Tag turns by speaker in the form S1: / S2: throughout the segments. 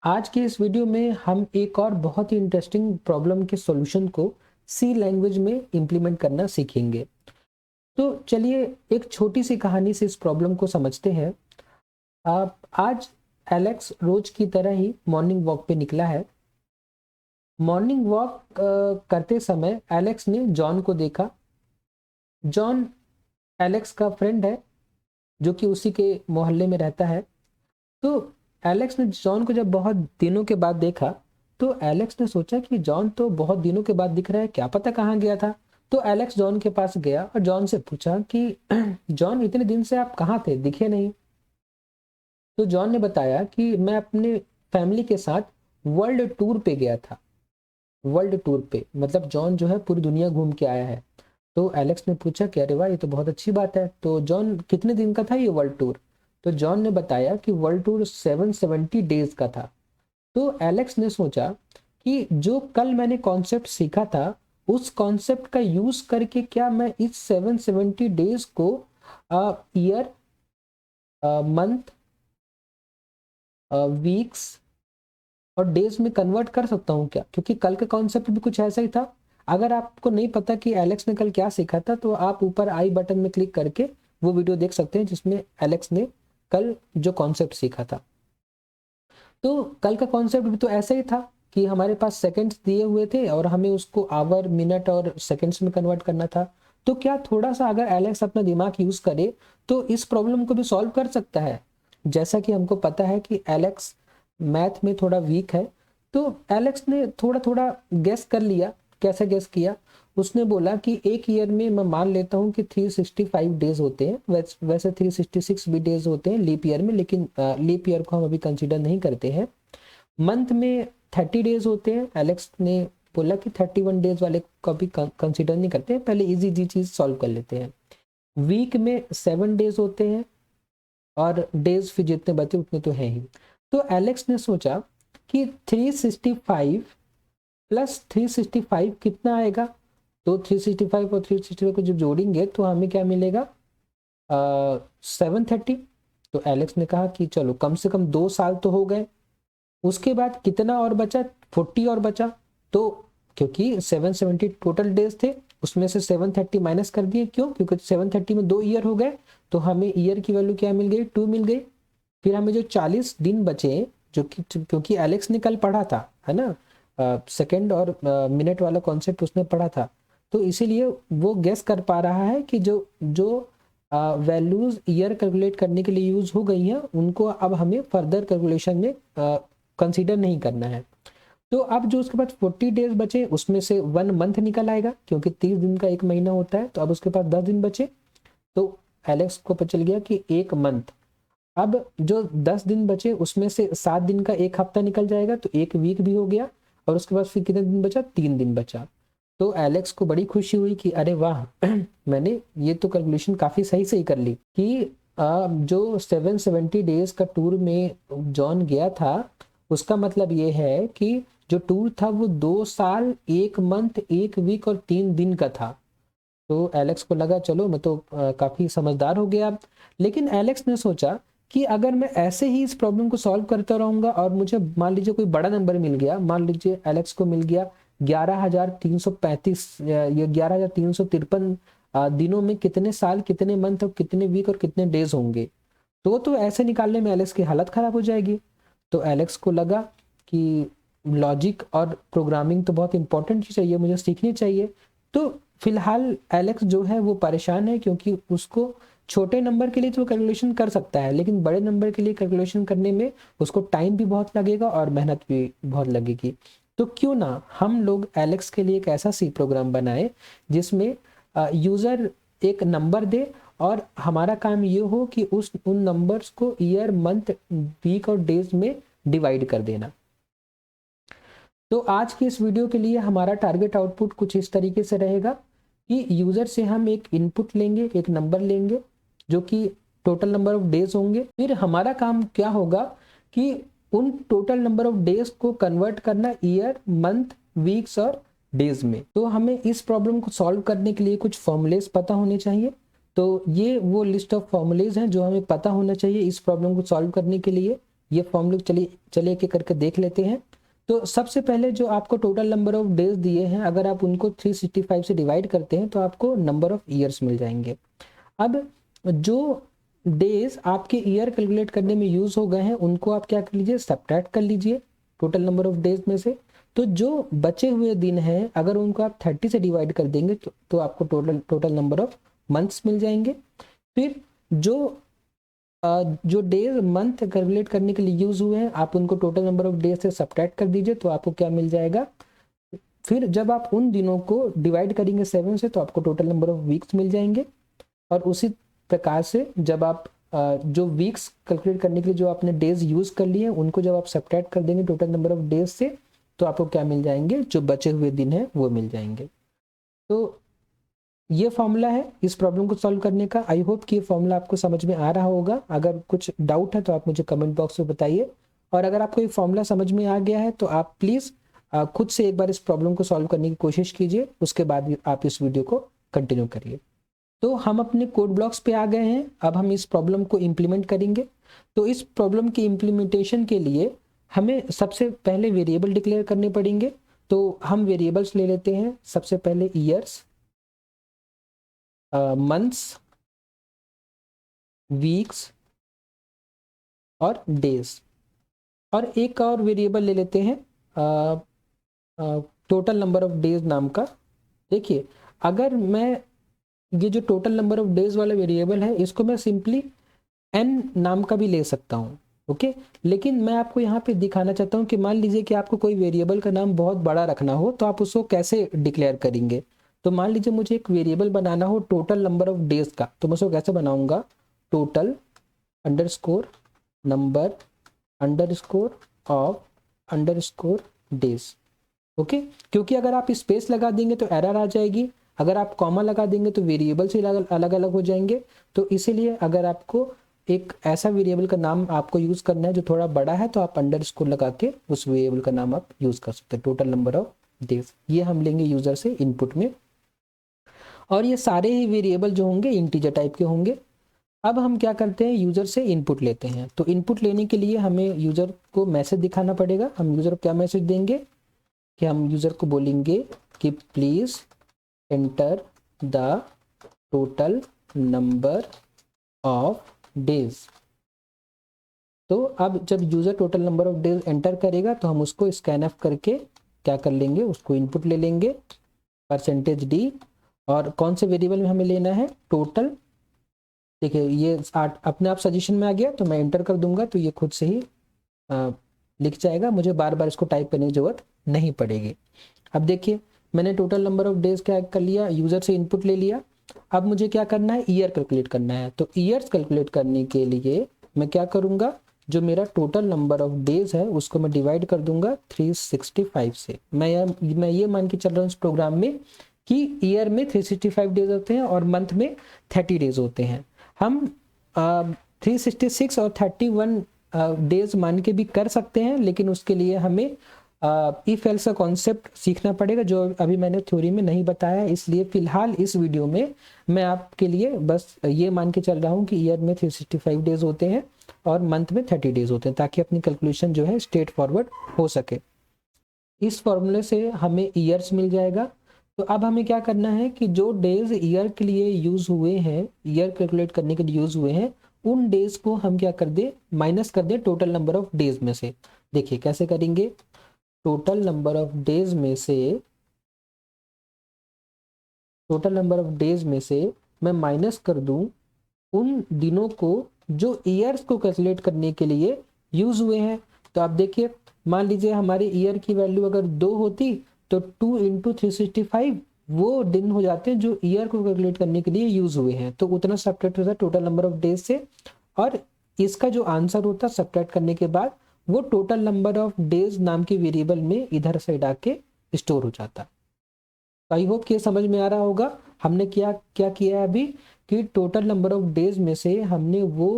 S1: आज के इस वीडियो में हम एक और बहुत ही इंटरेस्टिंग प्रॉब्लम के सॉल्यूशन को सी लैंग्वेज में इम्प्लीमेंट करना सीखेंगे। तो चलिए एक छोटी सी कहानी से इस प्रॉब्लम को समझते हैं। आप आज एलेक्स रोज की तरह ही मॉर्निंग वॉक पे निकला है। मॉर्निंग वॉक करते समय एलेक्स ने जॉन को देखा। जॉन एलेक्स का फ्रेंड है जो कि उसी के मोहल्ले में रहता है। तो एलेक्स ने जॉन को जब बहुत दिनों के बाद देखा तो एलेक्स ने सोचा कि जॉन तो बहुत दिनों के बाद दिख रहा है, क्या पता कहाँ गया था। तो एलेक्स जॉन के पास गया और जॉन से पूछा कि जॉन, इतने दिन से आप कहाँ थे, दिखे नहीं। तो जॉन ने बताया कि मैं अपने फैमिली के साथ वर्ल्ड टूर पे गया था। वर्ल्ड टूर पे मतलब जॉन जो है पूरी दुनिया घूम के आया है। तो एलेक्स ने पूछा कि अरे वाह, ये तो बहुत अच्छी बात है। तो जॉन, कितने दिन का था ये वर्ल्ड टूर? तो जॉन ने बताया कि वर्ल्ड टूर 770 डेज का था। तो एलेक्स ने सोचा कि जो कल मैंने कॉन्सेप्ट सीखा था उस कॉन्सेप्ट का यूज करके क्या मैं इस 770 डेज को ईयर, मंथ, वीक्स और डेज में कन्वर्ट कर सकता हूँ क्या? क्योंकि कल का कॉन्सेप्ट भी कुछ ऐसा ही था। अगर आपको नहीं पता कि एलेक्स ने कल क्या सीखा था तो आप ऊपर आई बटन में क्लिक करके वो वीडियो देख सकते हैं जिसमें एलेक्स ने कल जो कॉन्सेप्ट सीखा था। तो कल का कॉन्सेप्ट भी तो ऐसा ही था कि हमारे पास सेकंड्स दिए हुए थे और हमें उसको आवर, मिनट और सेकंड्स में कन्वर्ट करना था। तो क्या थोड़ा सा अगर एलेक्स अपना दिमाग यूज करे तो इस प्रॉब्लम को भी सॉल्व कर सकता है। जैसा कि हमको पता है कि एलेक्स मैथ में थोड़ा वीक है। तो एलेक्स ने थोड़ा थोड़ा गेस कर लिया। कैसे गेस किया? उसने बोला कि एक ईयर में मैं मान लेता हूँ कि 365 डेज होते हैं। वैसे 366 भी डेज होते हैं लीप ईयर में, लेकिन लीप ईयर को हम अभी कंसीडर नहीं करते हैं। मंथ में 30 डेज होते हैं। एलेक्स ने बोला कि 31 डेज वाले को भी कंसीडर नहीं करते हैं। पहले इजी जी चीज सॉल्व कर लेते हैं। वीक में 7 डेज होते हैं और डेज फिर जितने बचे उतने तो हैं ही। तो एलेक्स ने सोचा कि 365 प्लस 365 कितना आएगा। तो 365 और 365 को जब जोड़ेंगे तो हमें क्या मिलेगा? 730। तो एलेक्स ने कहा कि चलो कम से कम 2 साल तो हो गए। उसके बाद कितना और बचा? 40 और बचा। तो क्योंकि 770 टोटल डेज थे उसमें से 730 माइनस कर दिए। क्यों? क्योंकि 730 में 2 ईयर हो गए। तो हमें ईयर की वैल्यू क्या मिल गई? 2 मिल गई। फिर हमें जो 40 दिन बचे, जो कि क्योंकि एलेक्स ने कल पढ़ा था, है ना, सेकंड और मिनट वाला कॉन्सेप्ट उसने पढ़ा था। तो इसीलिए वो गेस कर पा रहा है कि जो जो वैल्यूज ईयर कैलकुलेट करने के लिए यूज हो गई हैं उनको अब हमें फर्दर कैलकुलेशन में कंसीडर नहीं करना है। तो अब जो उसके पास 40 डेज बचे उसमें से 1 मंथ निकल आएगा क्योंकि 30 दिन का एक महीना होता है। तो अब उसके पास 10 दिन बचे। तो एलेक्स को पता चल गया कि 1 मंथ। अब जो 10 दिन बचे उसमें से 7 दिन का एक हफ्ता निकल जाएगा तो एक वीक भी हो गया। और उसके बाद फिर कितने दिन बचा? 3 दिन बचा। तो एलेक्स को बड़ी खुशी हुई कि अरे वाह, मैंने ये तो कैलकुलेशन काफी सही सही कर ली कि जो 770 डेज का टूर में जॉन गया था उसका मतलब ये है कि जो टूर था वो 2 साल, 1 मंथ, 1 वीक और 3 दिन का था। तो एलेक्स को लगा चलो मैं तो काफी समझदार हो गया अब। लेकिन एलेक्स ने सोचा कि अगर मैं ऐसे ही इस प्रॉब्लम को सॉल्व करता रहूंगा और मुझे मान लीजिए कोई बड़ा नंबर मिल गया, मान लीजिए एलेक्स को मिल गया 11,335 या 11,353 दिनों में कितने साल, कितने मंथ और कितने वीक और कितने डेज होंगे, तो ऐसे निकालने में एलेक्स की हालत खराब हो जाएगी। तो एलेक्स को लगा कि लॉजिक और प्रोग्रामिंग तो बहुत इंपॉर्टेंट चीज है, ये मुझे सीखनी चाहिए। तो फिलहाल एलेक्स जो है वो परेशान है क्योंकि उसको छोटे नंबर के लिए तो कैलकुलेशन कर सकता है लेकिन बड़े नंबर के लिए कैलकुलेशन करने में उसको टाइम भी बहुत लगेगा और मेहनत भी बहुत लगेगी। तो क्यों ना हम लोग एलेक्स के लिए एक ऐसा सी प्रोग्राम बनाए जिसमें यूजर एक नंबर दे और हमारा काम ये हो कि उन नंबर्स को ईयर, मंथ, वीक और डेज में डिवाइड कर देना। तो आज की इस वीडियो के लिए हमारा टारगेट आउटपुट कुछ इस तरीके से रहेगा कि यूजर से हम एक इनपुट लेंगे, एक नंबर लेंगे जो कि टोटल नंबर ऑफ डेज होंगे। फिर हमारा काम क्या होगा कि उन टोटल नंबर ऑफ डेज को कन्वर्ट करना ईयर, मंथ, वीक्स और डेज में। तो हमें इस प्रॉब्लम को सॉल्व करने के लिए कुछ फॉर्मूलेज पता होने चाहिए। तो ये वो लिस्ट ऑफ फॉर्मूलेज हैं जो हमें पता होना चाहिए इस प्रॉब्लम को सॉल्व करने के लिए। ये फॉर्म लोग चले के करके देख लेते हैं। तो सबसे पहले जो आपको टोटल नंबर ऑफ डेज दिए हैं, अगर आप उनको 365 से डिवाइड करते हैं तो आपको नंबर ऑफ ईयर्स मिल जाएंगे। अब जो डेज आपके ईयर कैलकुलेट करने में यूज हो गए हैं उनको आप क्या कर लीजिए, सब्ट्रैक्ट कर लीजिए टोटल नंबर ऑफ डेज में से। तो जो बचे हुए दिन हैं अगर उनको आप 30 से डिवाइड कर देंगे तो आपको टोटल नंबर ऑफ मंथ्स मिल जाएंगे। फिर जो डेज मंथ कैलकुलेट करने के लिए यूज हुए हैं आप उनको टोटल नंबर ऑफ डेज से सब्ट्रैक्ट कर दीजिए तो आपको क्या मिल जाएगा। फिर जब आप उन दिनों को डिवाइड करेंगे 7 से तो आपको टोटल नंबर ऑफ वीक्स मिल जाएंगे। और उसी प्रकार से जब आप जो वीक्स कैलकुलेट करने के लिए जो आपने डेज यूज कर लिए हैं उनको जब आप सब्ट्रैक्ट कर देंगे टोटल नंबर ऑफ डेज से तो आपको क्या मिल जाएंगे, जो बचे हुए दिन हैं वो मिल जाएंगे। तो ये फॉर्मूला है इस प्रॉब्लम को सॉल्व करने का। आई होप कि ये फॉर्मूला आपको समझ में आ रहा होगा। अगर कुछ डाउट है तो आप मुझे कमेंट बॉक्स में बताइए। और अगर आपको ये फॉर्मूला समझ में आ गया है तो आप प्लीज़ खुद से एक बार इस प्रॉब्लम को सॉल्व करने की कोशिश कीजिए, उसके बाद आप इस वीडियो को कंटिन्यू करिए। तो हम अपने कोड ब्लॉक्स पे आ गए हैं, अब हम इस प्रॉब्लम को इम्प्लीमेंट करेंगे। तो इस प्रॉब्लम की इम्प्लीमेंटेशन के लिए हमें सबसे पहले वेरिएबल डिक्लेयर करने पड़ेंगे। तो हम वेरिएबल्स ले लेते हैं। सबसे पहले ईयर्स, मंथ्स, वीक्स और डेज। और एक और वेरिएबल ले लेते हैं टोटल नंबर ऑफ डेज नाम का। देखिए अगर मैं ये जो टोटल नंबर ऑफ डेज वाला वेरिएबल है इसको मैं सिंपली n नाम का भी ले सकता हूँ, ओके। लेकिन मैं आपको यहाँ पे दिखाना चाहता हूँ कि मान लीजिए कि आपको कोई वेरिएबल का नाम बहुत बड़ा रखना हो तो आप उसको कैसे डिक्लेयर करेंगे। तो मान लीजिए मुझे एक वेरिएबल बनाना हो टोटल नंबर ऑफ डेज का, तो मैं उसको कैसे बनाऊंगा, total underscore number underscore of underscore days, okay. क्योंकि अगर आप स्पेस लगा देंगे तो एरर आ जाएगी, अगर आप कॉमा लगा देंगे तो वेरिएबल से अलग अलग हो जाएंगे। तो इसीलिए अगर आपको एक ऐसा वेरिएबल का नाम आपको यूज करना है जो थोड़ा बड़ा है तो आप अंडरस्कोर लगा के उस वेरिएबल का नाम आप यूज कर सकते हैं, टोटल नंबर ऑफ डेज। ये हम लेंगे यूजर से इनपुट में। और ये सारे ही वेरिएबल जो होंगे इंटीजर टाइप के होंगे। अब हम क्या करते हैं, यूजर से इनपुट लेते हैं। तो इनपुट लेने के लिए हमें यूजर को मैसेज दिखाना पड़ेगा। हम यूजर को क्या मैसेज देंगे कि हम यूजर को बोलेंगे कि please enter the total number of days. तो अब जब user total number of days enter करेगा तो हम उसको स्कैन ऑफ करके क्या कर लेंगे, उसको इनपुट ले लेंगे %d। और कौन से वेरिएबल में हमें लेना है, टोटल। देखिए ये अपने आप सजेशन में आ गया तो मैं एंटर कर दूंगा तो ये खुद से ही लिख जाएगा, मुझे बार बार इसको टाइप करने की जरूरत नहीं पड़ेगी। अब देखिए मैंने टोटल नंबर ऑफ डेज क्या कर लिया, यूजर से इनपुट ले लिया। अब मुझे क्या करना है, ईयर कैलकुलेट करना है। तो ईयर्स कैलकुलेट करने के लिए मैं क्या करूंगा, जो मेरा टोटल नंबर ऑफ डेज है उसको मैं डिवाइड कर दूंगा 365 से। मैं ये मान के चल रहा हूँ इस प्रोग्राम में कि ईयर में 365 डेज होते हैं और मंथ में 30 डेज होते हैं। हम 366 और 31 डेज मान के भी कर सकते हैं, लेकिन उसके लिए हमें इफ एल्स का कॉन्सेप्ट सीखना पड़ेगा जो अभी मैंने थ्योरी में नहीं बताया। इसलिए फिलहाल इस वीडियो में मैं आपके लिए बस ये मान के चल रहा हूँ कि ईयर में 365 डेज होते हैं और मंथ में 30 डेज होते हैं, ताकि अपनी कैलकुलेशन जो है स्ट्रेट फॉरवर्ड हो सके। इस फॉर्मूले से हमें ईयर्स मिल जाएगा। तो अब हमें क्या करना है कि जो डेज ईयर के लिए यूज हुए हैं, ईयर कैलकुलेट करने के लिए यूज हुए हैं, उन डेज को हम क्या कर दे, माइनस कर दे टोटल नंबर ऑफ डेज में से। देखिए कैसे करेंगे, टोटल नंबर ऑफ डेज में से मैं माइनस कर दूं उन दिनों को जो ईयर्स को कैलकुलेट करने के लिए यूज हुए हैं। तो आप देखिए मान लीजिए हमारे ईयर की वैल्यू अगर 2 होती तो 2 × 365 वो दिन हो जाते हैं जो ईयर को कैलकुलेट करने के लिए यूज हुए हैं। तो उतना सब्ट्रैक्ट होता है टोटल नंबर ऑफ डेज से, और इसका जो आंसर होता है सब्ट्रैक्ट करने के बाद वो टोटल नंबर ऑफ डेज नाम के वेरिएबल में इधर साइड आके स्टोर हो जाता। आई होप कि समझ में आ रहा होगा हमने क्या किया है अभी, कि टोटल नंबर ऑफ डेज में से हमने वो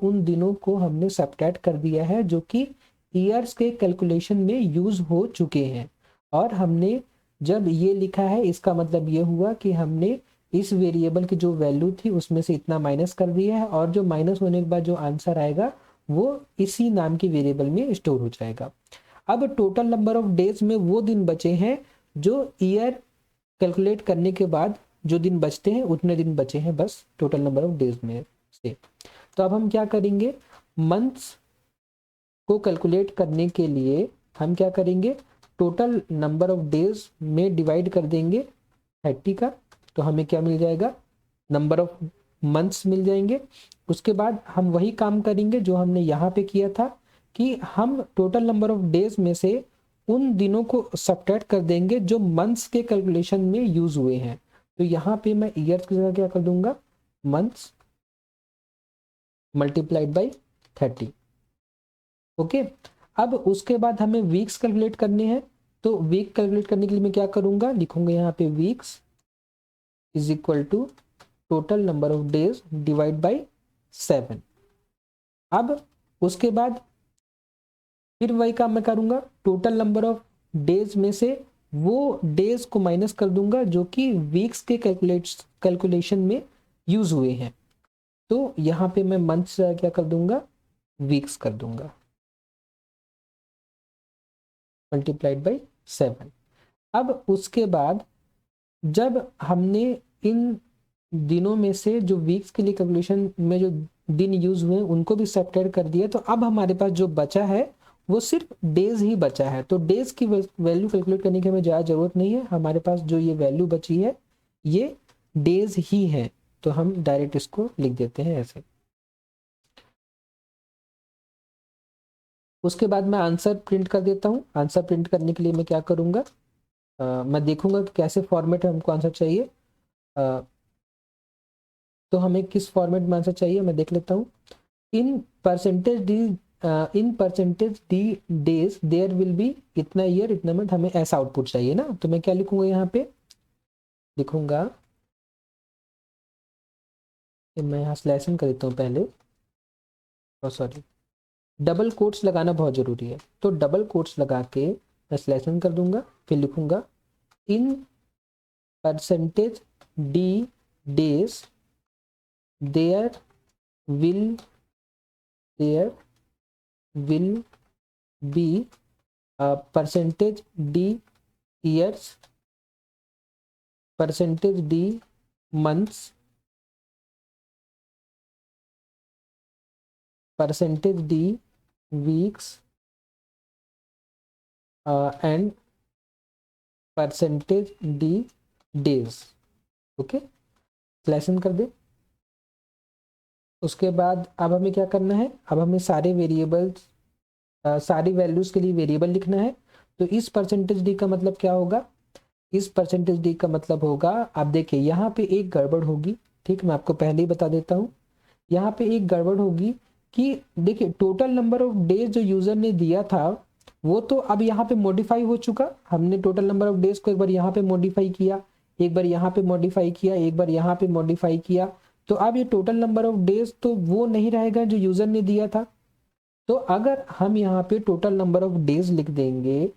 S1: उन दिनों को हमने सब्ट्रैक्ट कर दिया है जो कि ईयर्स के कैलकुलेशन में यूज हो चुके हैं। और हमने जब ये लिखा है इसका मतलब ये हुआ कि हमने इस वेरिएबल की जो वैल्यू थी उसमें से इतना माइनस कर दिया है, और जो माइनस होने के बाद जो आंसर आएगा वो इसी नाम की वेरिएबल में स्टोर हो जाएगा। अब टोटल नंबर ऑफ डेज में वो दिन बचे हैं जो ईयर कैलकुलेट करने के बाद जो दिन बचते हैं उतने दिन बचे हैं बस टोटल नंबर ऑफ डेज में से। तो अब हम क्या करेंगे, मंथ्स को कैलकुलेट करने के लिए हम क्या करेंगे, टोटल नंबर ऑफ डेज में डिवाइड कर देंगे 30 का, तो हमें क्या मिल जाएगा, नंबर ऑफ मंथ्स मिल जाएंगे। उसके बाद हम वही काम करेंगे जो हमने यहाँ पे किया था कि हम टोटल नंबर ऑफ डेज में से उन दिनों को सब्ट्रैक्ट कर देंगे जो मंथ्स के कैलकुलेशन में यूज हुए हैं। तो यहाँ पे मैं ईयर्स की जगह क्या कर दूंगा, मंथ्स मल्टीप्लाइड बाई 30। ओके, अब उसके बाद हमें वीक्स कैलकुलेट करने हैं। तो वीक कैलकुलेट करने के लिए मैं क्या करूंगा, लिखूंगा यहाँ पे weeks is equal to total number of days divide by 7। अब उसके बाद फिर वही काम मैं करूंगा, टोटल नंबर ऑफ डेज में से वो डेज को माइनस कर दूंगा जो कि वीक्स के कैलकुलेशन में यूज हुए हैं। तो यहाँ पे मैं मंथ्स क्या कर दूंगा, वीक्स कर दूंगा मल्टीप्लाइड बाई 7। अब उसके बाद जब हमने इन दिनों में से जो वीक्स के लिए कैलकुलेशन में जो दिन यूज हुए उनको भी सब्ट्रैक्ट कर दिया, तो अब हमारे पास जो बचा है वो सिर्फ डेज ही बचा है। तो डेज की वैल्यू कैलकुलेट करने की हमें ज़्यादा जरूरत नहीं है, हमारे पास जो ये वैल्यू बची है ये डेज ही है। तो हम डायरेक्ट इसको लिख देते हैं ऐसे। उसके बाद मैं आंसर प्रिंट कर देता हूँ। आंसर प्रिंट करने के लिए मैं क्या करूँगा, मैं देखूंगा कि कैसे फॉर्मेट में हमको आंसर चाहिए। तो हमें किस फॉर्मेट में आंसर चाहिए मैं देख लेता हूँ। In percentage d days there will be इतना ईयर इतना मंथ, हमें ऐसा आउटपुट चाहिए ना। तो मैं क्या लिखूंगा, यहाँ पे लिखूंगा, मैं यहाँ स्लैशिंग कर देता हूँ पहले, और सॉरी डबल कोट्स लगाना बहुत जरूरी है। तो डबल कोट्स लगा के मैं स्लैशिंग कर दूंगा, फिर लिखूंगा in percentage d days there will be percentage d years, percentage d months, percentage d weeks and percentage d days. Okay, slashing कर दे। उसके बाद अब हमें क्या करना है, अब हमें सारे वेरिएबल्स सारी वैल्यूज के लिए वेरिएबल लिखना है। तो इस परसेंटेज डी का मतलब क्या होगा, इस परसेंटेज डी का मतलब होगा, आप देखिए यहाँ पे एक गड़बड़ होगी। ठीक, मैं आपको पहले ही बता देता हूँ, यहाँ पे एक गड़बड़ होगी कि देखिए टोटल नंबर ऑफ डेज जो यूजर ने दिया था वो तो अब यहाँ पे मॉडिफाई हो चुका। हमने टोटल नंबर ऑफ डेज को एक बार यहाँ पे मॉडिफाई किया, एक बार यहाँ पे मॉडिफाई किया, एक बार यहाँ पे मॉडिफाई किया। तो अब ये टोटल नंबर ऑफ डेज तो वो नहीं रहेगा जो यूजर ने दिया था। तो अगर हम यहाँ पे टोटल नंबर ऑफ डेज लिख देंगे,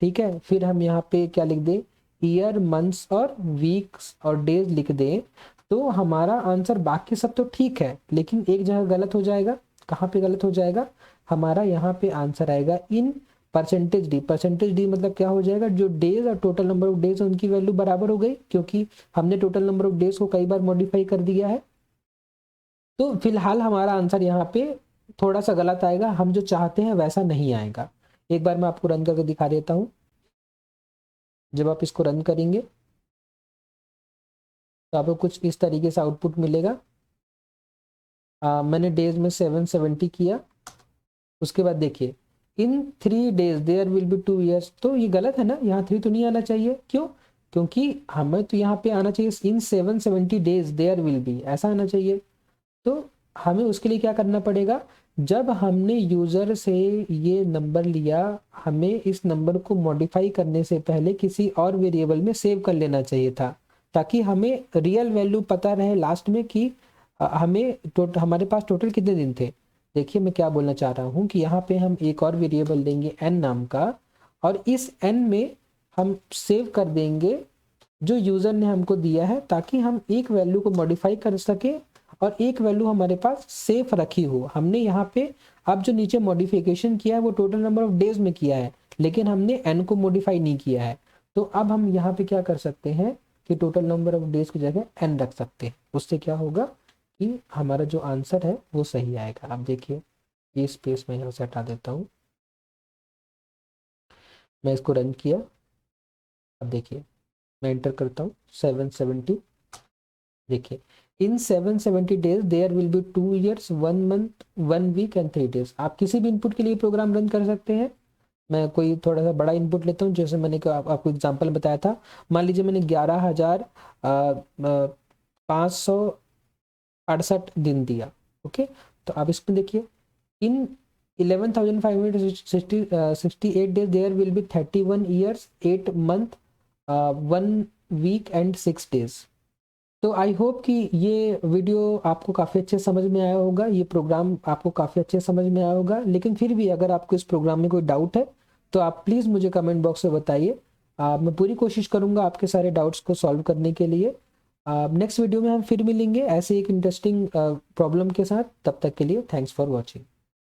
S1: ठीक है, फिर हम यहाँ पे क्या लिख दें, ईयर मंथ्स और वीक्स और डेज लिख दें, तो हमारा आंसर बाकी सब तो ठीक है, लेकिन एक जगह गलत हो जाएगा। कहाँ पे गलत हो जाएगा, हमारा यहाँ पे आंसर आएगा इन परसेंटेज डी। परसेंटेज डी मतलब क्या हो जाएगा, जो डेज और टोटल नंबर ऑफ डेज उनकी वैल्यू बराबर हो गई, क्योंकि हमने टोटल नंबर ऑफ डेज को कई बार मॉडिफाई कर दिया है। तो फिलहाल हमारा आंसर यहाँ पे थोड़ा सा गलत आएगा, हम जो चाहते हैं वैसा नहीं आएगा। एक बार मैं आपको रन करके दिखा देता हूँ। जब आप इसको रन करेंगे तो आपको कुछ इस तरीके से आउटपुट मिलेगा। मैंने डेज में 770 किया। उसके बाद देखिए in 3 days there will be 2 years, तो ये गलत है ना, यहाँ 3 तो नहीं आना चाहिए। क्यों, क्योंकि हमें तो यहाँ पे आना चाहिए इन 770 डेज देयर विल बी, ऐसा आना चाहिए। तो हमें उसके लिए क्या करना पड़ेगा, जब हमने यूजर से ये नंबर लिया, हमें इस नंबर को मॉडिफाई करने से पहले किसी और वेरिएबल में सेव कर लेना चाहिए था, ताकि हमें रियल वैल्यू पता रहे लास्ट में कि हमारे पास टोटल कितने दिन थे। देखिए मैं क्या बोलना चाह रहा हूँ कि यहाँ पे हम एक और वेरिएबल देंगे n नाम का, और इस n में हम सेव कर देंगे जो यूजर ने हमको दिया है, ताकि हम एक वैल्यू को मॉडिफाई कर सके और एक वैल्यू हमारे पास सेफ रखी हो। हमने यहाँ पे अब जो नीचे मॉडिफिकेशन किया है वो टोटल नंबर ऑफ डेज में किया है, लेकिन हमने n को मॉडिफाई नहीं किया है। तो अब हम यहाँ पे क्या कर सकते हैं कि टोटल नंबर ऑफ डेज की जगह n रख सकते हैं। उससे क्या होगा कि हमारा जो आंसर है वो सही आएगा। अब देखिए ये स्पेस मैं यहाँ से हटा देता हूँ, मैं इसको रन किया। अब देखिए मैं एंटर करता हूँ 770। देखिए in 770 days there will be 2 years 1 month 1 week and 3 days। आप किसी भी इनपुट के लिए प्रोग्राम रन कर सकते हैं। मैं कोई थोड़ा सा बड़ा इनपुट लेता हूँ, जैसे मैंने आपको एग्जांपल बताया था। मान लीजिए मैंने 11,568 दिन दिया। ओके, तो आप इसमें देखिए in 11,568 days there will be 31 years 8 month 1 week and 6 days। तो आई होप कि ये वीडियो आपको काफ़ी अच्छे समझ में आया होगा, ये प्रोग्राम आपको काफ़ी अच्छे समझ में आया होगा। लेकिन फिर भी अगर आपको इस प्रोग्राम में कोई डाउट है तो आप प्लीज़ मुझे कमेंट बॉक्स में बताइए। मैं पूरी कोशिश करूँगा आपके सारे डाउट्स को सॉल्व करने के लिए। नेक्स्ट वीडियो में हम फिर मिलेंगे ऐसे एक इंटरेस्टिंग प्रॉब्लम के साथ। तब तक के लिए थैंक्स फॉर वॉचिंग।